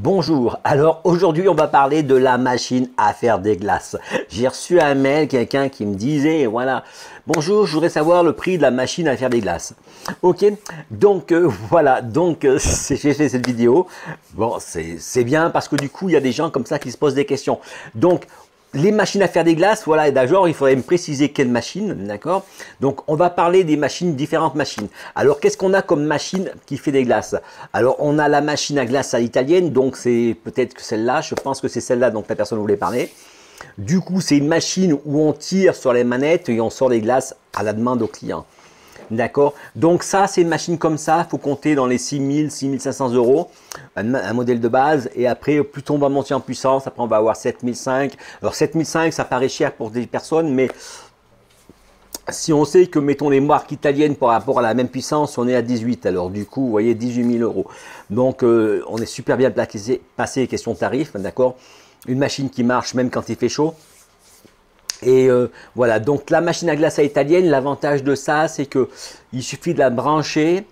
Bonjour, alors aujourd'hui on va parler de la machine à faire des glaces. J'ai reçu un mail, quelqu'un qui me disait, voilà, bonjour, je voudrais savoir le prix de la machine à faire des glaces. Ok, donc voilà, donc j'ai fait cette vidéo. Bon, c'est bien parce que du coup il y a des gens comme ça qui se posent des questions. Donc, les machines à faire des glaces, voilà, et d'abord il faudrait me préciser quelle machine, d'accord? Donc on va parler des machines, différentes machines. Alors qu'est-ce qu'on a comme machine qui fait des glaces? Alors on a la machine à glace à l'italienne, donc c'est peut-être que celle-là, je pense que c'est celle-là dont la personne voulait parler. Du coup c'est une machine où on tire sur les manettes et on sort des glaces à la demande au client. D'accord. Donc ça, c'est une machine comme ça, il faut compter dans les 6 000, 6 500 euros, un modèle de base. Et après, plus on va monter en puissance, après on va avoir 7 500. Alors 7 500, ça paraît cher pour des personnes, mais si on sait que, mettons, les marques italiennes par rapport à la même puissance, on est à 18. Alors du coup, vous voyez, 18 000 euros. Donc on est super bien passé question tarif, d'accord. Une machine qui marche même quand il fait chaud. Et voilà, donc la machine à glace à italienne, l'avantage de ça, c'est que il suffit de la brancher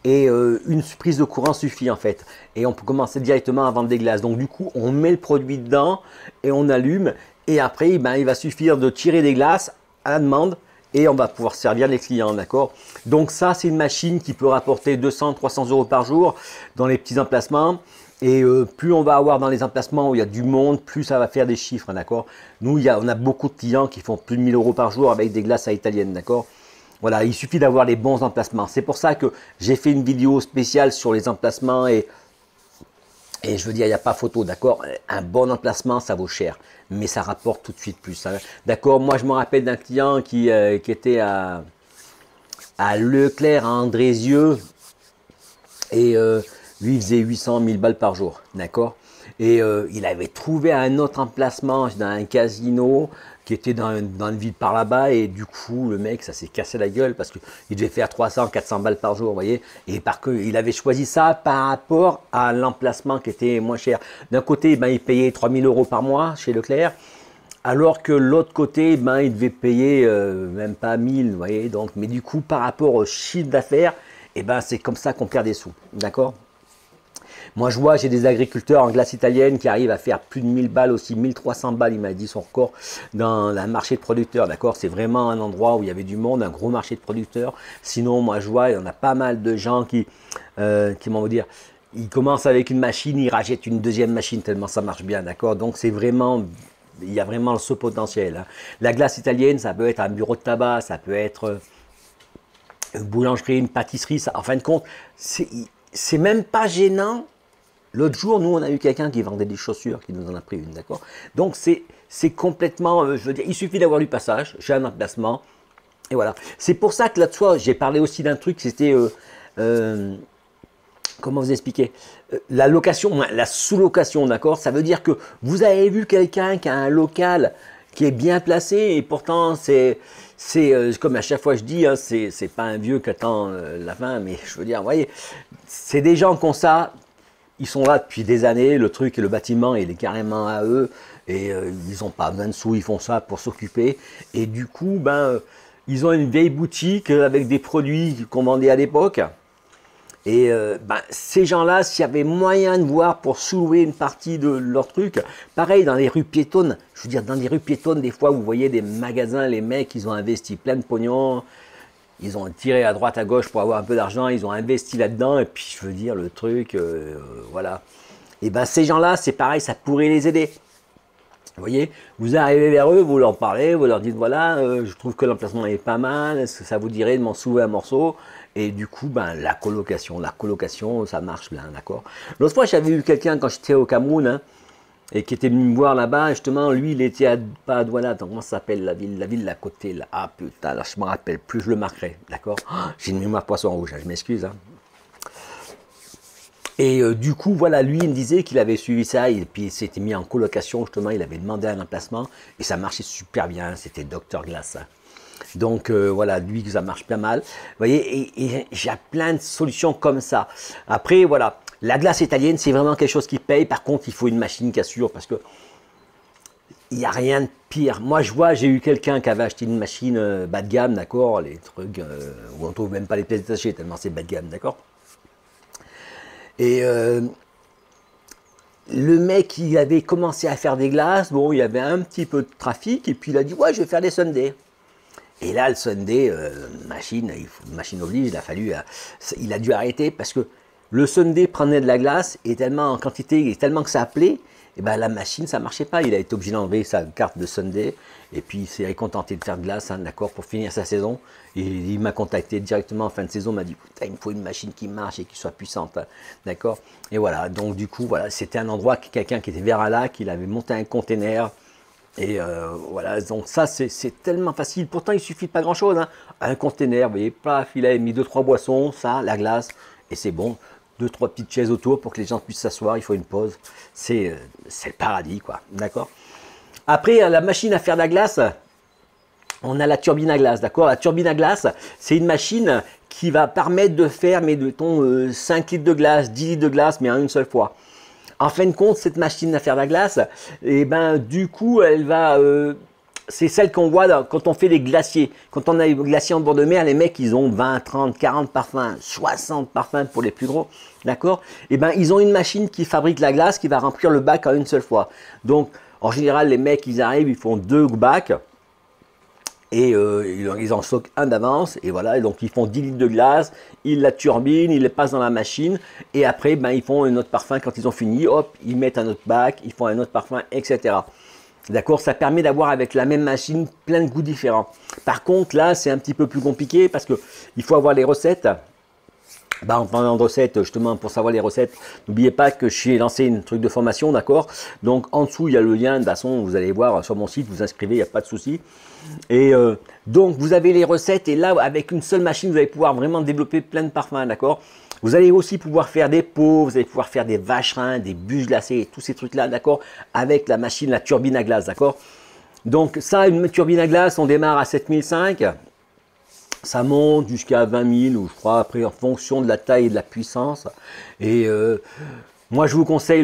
et une prise de courant suffit en fait. Et on peut commencer directement à vendre des glaces. Donc du coup, on met le produit dedans et on allume. Et après, ben, il va suffire de tirer des glaces à la demande et on va pouvoir servir les clients, d'accord? Donc ça, c'est une machine qui peut rapporter 200, 300 euros par jour dans les petits emplacements. Et plus on va avoir dans les emplacements où il y a du monde, plus ça va faire des chiffres, d'accord? Nous, on a beaucoup de clients qui font plus de 1000 euros par jour avec des glaces à italienne, d'accord? Voilà, il suffit d'avoir les bons emplacements. C'est pour ça que j'ai fait une vidéo spéciale sur les emplacements et je veux dire, il n'y a pas photo, d'accord? Un bon emplacement, ça vaut cher, mais ça rapporte tout de suite plus, hein. D'accord? Moi, je me rappelle d'un client qui était à Leclerc, à Andrézieux, et lui, il faisait 800 000 balles par jour, d'accord? Et il avait trouvé un autre emplacement dans un casino qui était dans une ville par là-bas. Et du coup, le mec, ça s'est cassé la gueule parce qu'il devait faire 300, 400 balles par jour, vous voyez? Et parce qu'il avait choisi ça par rapport à l'emplacement qui était moins cher. D'un côté, ben, il payait 3 000 euros par mois chez Leclerc. Alors que l'autre côté, ben, il devait payer même pas 1000, vous voyez? Donc, mais du coup, par rapport au chiffre d'affaires, et ben, c'est comme ça qu'on perd des sous, d'accord? Moi, je vois, j'ai des agriculteurs en glace italienne qui arrivent à faire plus de 1000 balles aussi, 1300 balles, il m'a dit son record, dans un marché de producteurs, d'accord? C'est vraiment un endroit où il y avait du monde, un gros marché de producteurs. Sinon, moi, je vois, il y en a pas mal de gens qui m'ont dire, ils commencent avec une machine, ils rachètent une deuxième machine tellement ça marche bien, d'accord? Donc, c'est vraiment, il y a vraiment ce potentiel, hein. La glace italienne, ça peut être un bureau de tabac, ça peut être une boulangerie, une pâtisserie, ça, en fin de compte, c'est même pas gênant. L'autre jour, nous, on a eu quelqu'un qui vendait des chaussures, qui nous en a pris une, d'accord? Donc, c'est complètement, je veux dire, il suffit d'avoir du passage, j'ai un emplacement, et voilà. C'est pour ça que là-dessus, j'ai parlé aussi d'un truc, c'était, comment vous expliquer? La location, la sous-location, d'accord? Ça veut dire que vous avez vu quelqu'un qui a un local qui est bien placé, et pourtant, c'est comme à chaque fois je dis, hein, c'est pas un vieux qui attend la fin, mais je veux dire, vous voyez, c'est des gens qui ont ça. Ils sont là depuis des années, le truc et le bâtiment, il est carrément à eux, et ils n'ont pas besoin de sous, ils font ça pour s'occuper. Et du coup, ben, ils ont une vieille boutique avec des produits qu'on vendait à l'époque. Et ben, ces gens-là, s'il y avait moyen de voir pour sous-louer une partie de leur truc, pareil dans les rues piétonnes, je veux dire, dans les rues piétonnes, des fois, vous voyez des magasins, les mecs, ils ont investi plein de pognon, ils ont tiré à droite, à gauche pour avoir un peu d'argent, ils ont investi là-dedans, et puis je veux dire, le truc, voilà. Et ben ces gens-là, c'est pareil, ça pourrait les aider. Vous voyez, vous arrivez vers eux, vous leur parlez, vous leur dites, voilà, je trouve que l'emplacement est pas mal, est-ce que ça vous dirait de m'en soulever un morceau? Et du coup, ben, la colocation, ça marche bien, d'accord? L'autre fois, j'avais eu quelqu'un quand j'étais au Cameroun, hein, et qui était venu me voir là-bas, justement, lui, il était pas à Douala, comment ça s'appelle la ville à côté, là? Ah putain, là, je me rappelle plus, je le marquerai, d'accord? Oh, j'ai une mémoire poisson rouge, hein, je m'excuse, hein. Et du coup, voilà, lui, il me disait qu'il avait suivi ça, et puis il s'était mis en colocation, justement, il avait demandé un emplacement, et ça marchait super bien, c'était Dr Glass, hein. Donc voilà, lui, ça marche pas mal. Vous voyez, et j'ai plein de solutions comme ça. Après, voilà, la glace italienne, c'est vraiment quelque chose qui paye. Par contre, il faut une machine qui assure parce que il n'y a rien de pire. Moi, je vois, j'ai eu quelqu'un qui avait acheté une machine bas de gamme, d'accord, les trucs où on trouve même pas les pièces détachées tellement c'est bas de gamme, d'accord. Et le mec, il avait commencé à faire des glaces, bon, il y avait un petit peu de trafic, et puis il a dit, ouais, je vais faire des sundaes. Et là, le sundae, machine oblige, il a dû arrêter parce que le sundae prenait de la glace et tellement en quantité, et tellement que ça appelait, et ben la machine, ça marchait pas. Il a été obligé d'enlever sa carte de sundae et puis il s'est contenté de faire de glace, hein, d'accord, pour finir sa saison. Et il m'a contacté directement en fin de saison, m'a dit, putain, il me faut une machine qui marche et qui soit puissante, hein, d'accord. Et voilà, donc du coup, voilà, c'était un endroit, quelqu'un qui était vers un lac, il avait monté un container. Et voilà, donc ça c'est tellement facile. Pourtant il suffit de pas grand chose, hein. Un container, vous voyez, paf, il a mis 2-3 boissons, ça, la glace, et c'est bon. 2-3 petites chaises autour pour que les gens puissent s'asseoir, il faut une pause. C'est le paradis, quoi, d'accord. Après, la machine à faire de la glace, on a la turbine à glace, d'accord. La turbine à glace, c'est une machine qui va permettre de faire, mais de ton 5 litres de glace, 10 litres de glace, mais en une seule fois. En fin de compte, cette machine à faire de la glace, et ben, du coup, elle va... c'est celle qu'on voit quand on fait les glaciers. Quand on a les glaciers en bord de mer, les mecs, ils ont 20, 30, 40 parfums, 60 parfums pour les plus gros. D'accord? Et ben, ils ont une machine qui fabrique la glace, qui va remplir le bac en une seule fois. Donc, en général, les mecs, ils arrivent, ils font 2 bacs. Et ils en stockent un d'avance, et voilà, et donc ils font 10 litres de glace, ils la turbinent, ils les passent dans la machine, et après, ben, ils font un autre parfum quand ils ont fini, hop, ils mettent un autre bac, ils font un autre parfum, etc. D'accord, ça permet d'avoir avec la même machine plein de goûts différents. Par contre, là, c'est un petit peu plus compliqué, parce qu'il faut avoir les recettes. Bah, en parlant de recettes, justement, pour savoir les recettes, n'oubliez pas que j'ai lancé une truc de formation, d'accord. Donc, en dessous, il y a le lien, de toute façon, vous allez voir sur mon site, vous inscrivez, il n'y a pas de souci. Et donc, vous avez les recettes, et là, avec une seule machine, vous allez pouvoir vraiment développer plein de parfums, d'accord. Vous allez aussi pouvoir faire des pots, vous allez pouvoir faire des vacherins, des bûches glacées, tous ces trucs-là, d'accord, avec la machine, la turbine à glace, d'accord. Donc, ça, une turbine à glace, on démarre à 7005. Ça monte jusqu'à 20 000, ou je crois, après en fonction de la taille et de la puissance. Et moi, je vous conseille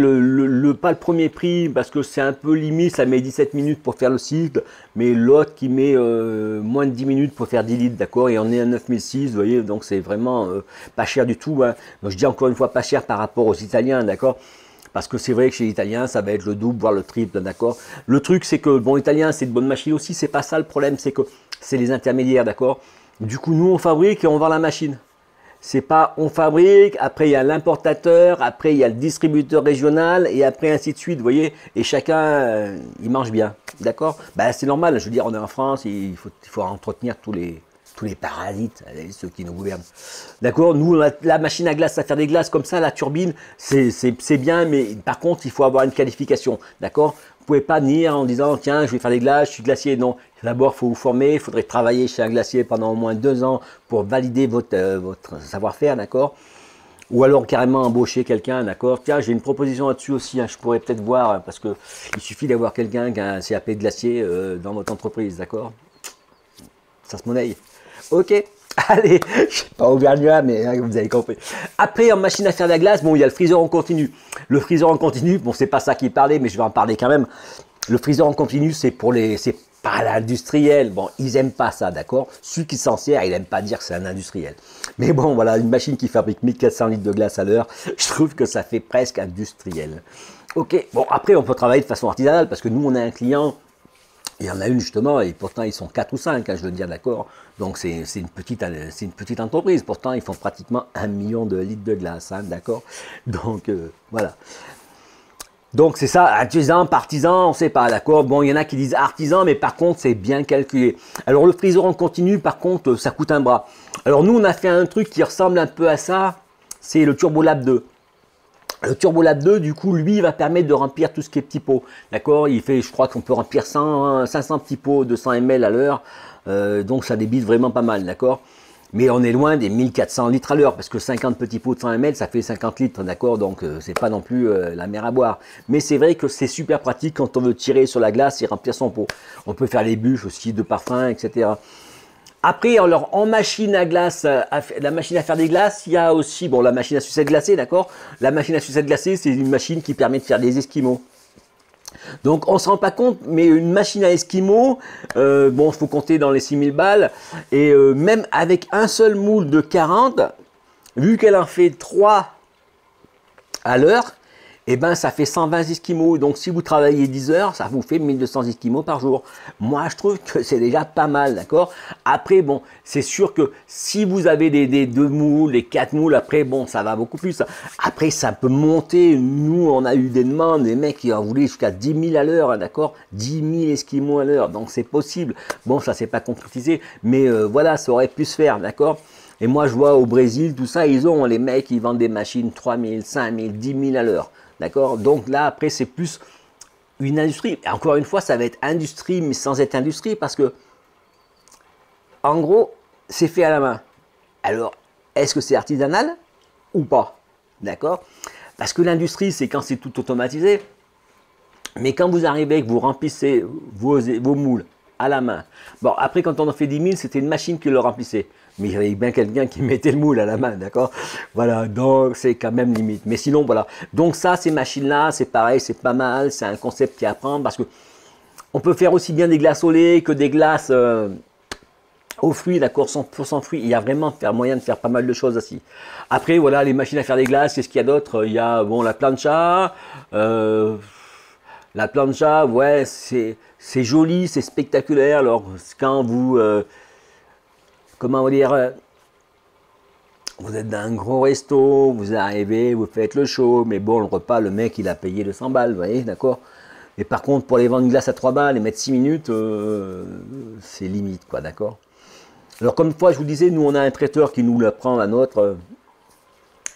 pas le premier prix, parce que c'est un peu limite, ça met 17 minutes pour faire le cycle, mais l'autre qui met moins de 10 minutes pour faire 10 litres, d'accord. Et on est à 9006, vous voyez, donc c'est vraiment pas cher du tout, hein. Donc, je dis encore une fois pas cher par rapport aux Italiens, d'accord. Parce que c'est vrai que chez les Italiens, ça va être le double, voire le triple, d'accord. Le truc, c'est que, bon, l'Italien, c'est de bonnes machines aussi, c'est pas ça le problème, c'est que c'est les intermédiaires, d'accord. Du coup, nous, on fabrique et on vend la machine. C'est pas on fabrique, après il y a l'importateur, après il y a le distributeur régional, et après ainsi de suite, vous voyez. Et chacun, il mange bien, d'accord. Ben, c'est normal, je veux dire, on est en France, il faut entretenir tous les parasites, ceux qui nous gouvernent. D'accord. Nous, la machine à glace, à faire des glaces comme ça, la turbine, c'est bien, mais par contre, il faut avoir une qualification, d'accord. Vous ne pouvez pas venir en disant, tiens, je vais faire des glaces, je suis glacier. Non, d'abord, il faut vous former, il faudrait travailler chez un glacier pendant au moins 2 ans pour valider votre savoir-faire, d'accord. Ou alors carrément embaucher quelqu'un, d'accord. Tiens, j'ai une proposition là-dessus aussi, hein, je pourrais peut-être voir, parce qu'il suffit d'avoir quelqu'un qui a un CAP de glacier dans votre entreprise, d'accord. Ça se monnaie. Ok. Allez, je ne sais pas auvergnat, mais hein, vous avez compris. Après, en machine à faire de la glace, bon, il y a le freezer en continu. Le freezer en continu, bon, c'est pas ça qui parlait, mais je vais en parler quand même. Le freezer en continu, c'est pas l'industriel. Bon, ils aiment pas ça, d'accord. Celui qui s'en sert, il aime pas dire que c'est un industriel. Mais bon, voilà, une machine qui fabrique 1400 litres de glace à l'heure, je trouve que ça fait presque industriel. Ok, bon, après, on peut travailler de façon artisanale, parce que nous, on a un client. Il y en a une justement, et pourtant ils sont 4 ou 5, hein, je veux dire, d'accord. Donc c'est une petite entreprise, pourtant ils font pratiquement 1 million de litres de glace, hein, d'accord. Donc voilà. Donc c'est ça, artisan, partisan, on ne sait pas, d'accord. Bon, il y en a qui disent artisan, mais par contre c'est bien calculé. Alors le freezer en continu, par contre, ça coûte un bras. Alors nous, on a fait un truc qui ressemble un peu à ça, c'est le TurboLab 2. Le TurboLab 2, du coup, lui, va permettre de remplir tout ce qui est petits pots. D'accord. Il fait, je crois qu'on peut remplir 500 petits pots de 100 ml à l'heure. Donc, ça débite vraiment pas mal. D'accord. Mais on est loin des 1400 litres à l'heure. Parce que 50 petits pots de 100 ml, ça fait 50 litres. D'accord. Donc, c'est pas non plus la mer à boire. Mais c'est vrai que c'est super pratique quand on veut tirer sur la glace et remplir son pot. On peut faire les bûches aussi de parfum, etc. Après, alors, en machine à glace, la machine à faire des glaces, il y a aussi, bon, la machine à sucette glacée, d'accord. La machine à sucette glacée, c'est une machine qui permet de faire des esquimaux. Donc, on ne se rend pas compte, mais une machine à esquimaux, bon, il faut compter dans les 6000 balles. Et même avec un seul moule de 40, vu qu'elle en fait 3 à l'heure, et ben ça fait 120 esquimaux. Donc si vous travaillez 10 heures, ça vous fait 1200 esquimaux par jour. Moi je trouve que c'est déjà pas mal, d'accord. Après bon, c'est sûr que si vous avez des 2 moules, des 4 moules, après bon, ça va beaucoup plus. Après ça peut monter. Nous on a eu des demandes, des mecs qui en voulaient jusqu'à 10 000 à l'heure, hein, d'accord, 10 000 esquimaux à l'heure. Donc c'est possible. Bon, ça c'est pas concrétisé, mais voilà, ça aurait pu se faire, d'accord. Et moi, je vois au Brésil, tout ça, ils ont les mecs, ils vendent des machines 3 000, 5 000, 10 000 à l'heure. D'accord. Donc là, après, c'est plus une industrie. Et encore une fois, ça va être industrie, mais sans être industrie, parce que, en gros, c'est fait à la main. Alors, est-ce que c'est artisanal ou pas? D'accord. Parce que l'industrie, c'est quand c'est tout automatisé. Mais quand vous arrivez, que vous remplissez vos moules à la main. Bon, après, quand on en fait 10 000, c'était une machine qui le remplissait. Mais il y avait bien quelqu'un qui mettait le moule à la main, d'accord. Voilà, donc c'est quand même limite. Mais sinon, voilà. Donc ça, ces machines-là, c'est pareil, c'est pas mal. C'est un concept qui est à prendre parce que on peut faire aussi bien des glaces au lait que des glaces aux fruits, d'accord, 100% fruits. Il y a vraiment moyen de faire pas mal de choses aussi. Après, voilà, les machines à faire des glaces, qu'est-ce qu'il y a d'autre? Il y a, bon, la plancha. La plancha, ouais, c'est joli, c'est spectaculaire. Alors, quand vous, comment dire, vous êtes dans un gros resto, vous arrivez, vous faites le show, mais bon, le repas, le mec, il a payé 200 balles, vous voyez, d'accord. Et par contre, pour aller vendre une glace à 3 balles et mettre 6 minutes, c'est limite, quoi, d'accord. Alors, comme fois, je vous disais, nous, on a un traiteur qui nous la prend la nôtre.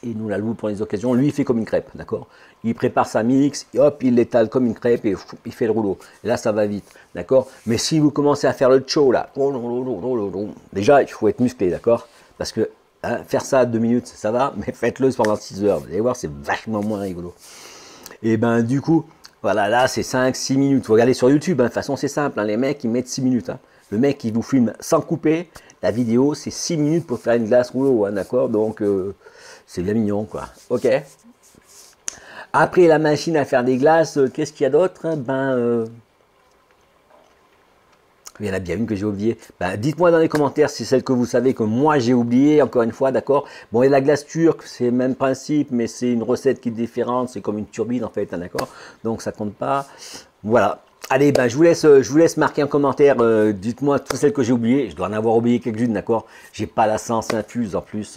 Il nous la loue pour les occasions. Lui, il fait comme une crêpe, d'accord. Il prépare sa mix, et hop, il l'étale comme une crêpe et il fait le rouleau. Et là, ça va vite, d'accord. Mais si vous commencez à faire le show, là, déjà, il faut être musclé, d'accord. Parce que hein, faire ça à 2 minutes, ça va, mais faites-le pendant 6 heures. Vous allez voir, c'est vachement moins rigolo. Et ben, du coup, voilà, là, c'est 5-6 minutes. Vous regardez sur YouTube, hein, de toute façon, c'est simple. Hein, les mecs, ils mettent 6 minutes. Hein. Le mec, il vous filme sans couper. La vidéo, c'est 6 minutes pour faire une glace rouleau, hein, d'accord. Donc, c'est bien mignon, quoi. Ok. Après la machine à faire des glaces, qu'est-ce qu'il y a d'autre? Ben, il y en a bien une que j'ai oubliée. Ben, dites-moi dans les commentaires si c'est celle que vous savez que moi j'ai oublié, encore une fois, d'accord. Bon, il y a la glace turque, c'est le même principe, mais c'est une recette qui est différente, c'est comme une turbine en fait, hein, d'accord. Donc ça compte pas. Voilà. Allez, ben, je vous laisse marquer en commentaire, dites-moi toutes celles que j'ai oubliées. Je dois en avoir oublié quelques-unes, d'accord. J'ai pas la sens infuse en plus,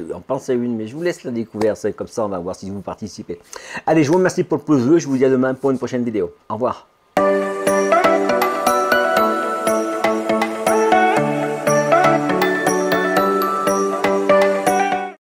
j'en pensais une, mais je vous laisse la découverte, c'est comme ça, on va voir si vous participez. Allez, je vous remercie pour le pouce bleu, je vous dis à demain pour une prochaine vidéo. Au revoir.